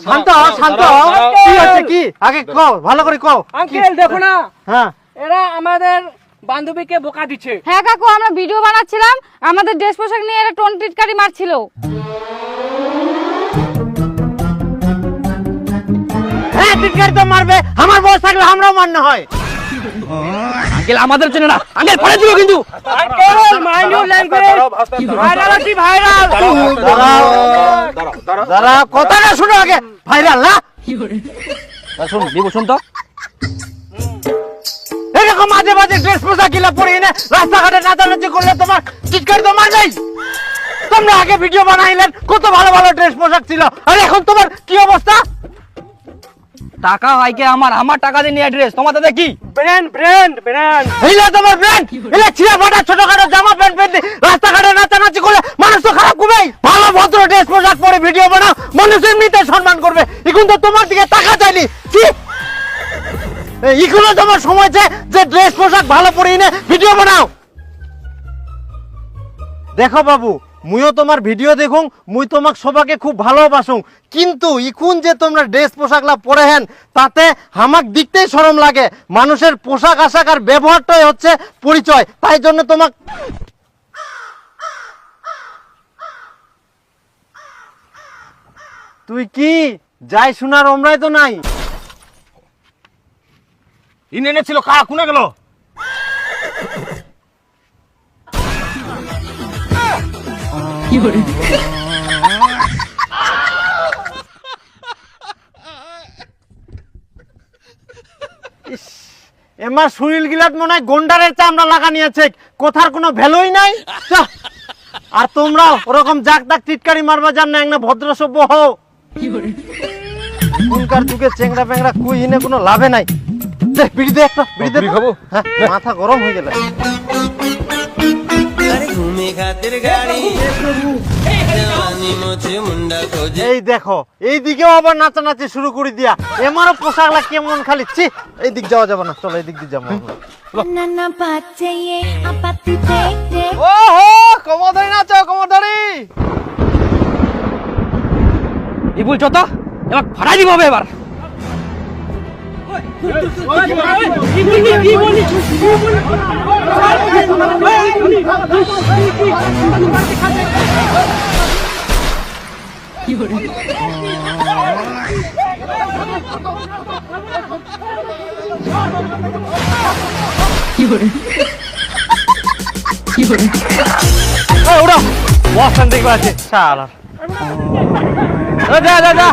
শান্ত শান্ত, কি হচ্ছে কি আগে কও, ভালো করে কও। আঙ্কেল দেখো না, হ্যাঁ এরা আমাদের বান্ধবীকে বোকা দিচ্ছে। হ্যাঁ কাকু, আমরা ভিডিও বানাচ্ছিলাম, আমাদের ড্রেস পোশাক নিয়ে এরা টোন টিটকারি মারছিল। হ্যাঁ টিটকারি তো মারবে, আমার বয়স থাকলে আমরাও মারতে হয়। আঙ্কেল আমাদের জন্য না, আঙ্কেল পড়ে দিও কিন্তু। Uncle mind your language, viral আছে ভাইরাল। দাঁড়া, কথাটা শুনো আগে। ভাইরাল না শুন দিব, শুন তো। এরকম মাঝে মাঝে ড্রেস পোশাক গিলা পরে এনে রাস্তাঘাটে নাচানাচি করলে তোমার টিটকারি তো মারবেই। তোমরা আগে ভিডিও বানাইলেন, কত ভালো ভালো ড্রেস পোশাক ছিল, আর এখন তোমার কি অবস্থা? টাকা হয় কি আমার টাকা দিয়ে নিয়ে ড্রেস, তোমাদের দেখি ব্র্যান্ড ব্র্যান্ড ব্র্যান্ড। এইলা তোমার ব্র্যান্ড, এলা ছিঁড়া ফাটা ছোটখাটো জামা প্যান্ট পরে রাস্তাঘাটে নাচানাচি করলে মানুষ তো খারাপ করবেই। ভালো ভদ্র ড্রেস পোশাক পরে ভিডিও বানাও, মানুষ এমনিতে সম্মান করবে। এখন তো তোমার দিকে তাকা চাইনি, কি এখনো তোমার সময় চাই যে ড্রেস পোশাক ভালো পরে এনে ভিডিও বানাও। দেখো বাবু, মুইও তোমার ভিডিও দেখুন, মুই তোমাক সবাকে খুব ভালোবাসুং, কিন্তু এখন যে তোমরা ড্রেস পোশাকলা পরে হেন তাতে হামাক দেখতেই শরম লাগে। মানুষের পোশাক আশাক আর ব্যবহারটাই হচ্ছে পরিচয়, তাই জন্য তোমাক। তুই কি যাই শোনার ওমরাই তো নাই। ইনে ছিল কা কোনা গেল? এমার শরীর গিলাত মনে হয় গন্ডারের চামড়া লাগানিয়েছে, কথার কোনো ভ্যালুই নাই। আর তোমরা ওরকম জাক তাক টিটকারি মারবা জান না, একটা ভদ্র সভ্য হও। এখনকার যুগে চেংড়া পেংড়া কুই হিনে কোনো লাভে নাই। দেখ বিড়ি দে, একটা বিড়ি দে খাবো। হ্যাঁ মাথা গরম হয়ে গেল। এই দেখো এই দিকেও আবার নাচানাচি শুরু করে দিয়া, এমারও পোশাকলা কেমন খালি। ছি, এই দিক যাওয়া যাবে না, চলো এই দিক দিয়ে যাবো। ওহো কমরদারি নাচো, কমরদারি। এই বলছো তো, এবার ফাটাই দিব হবে এবার। ওরা বস দেখবা আছে, শালা। যা যা যা।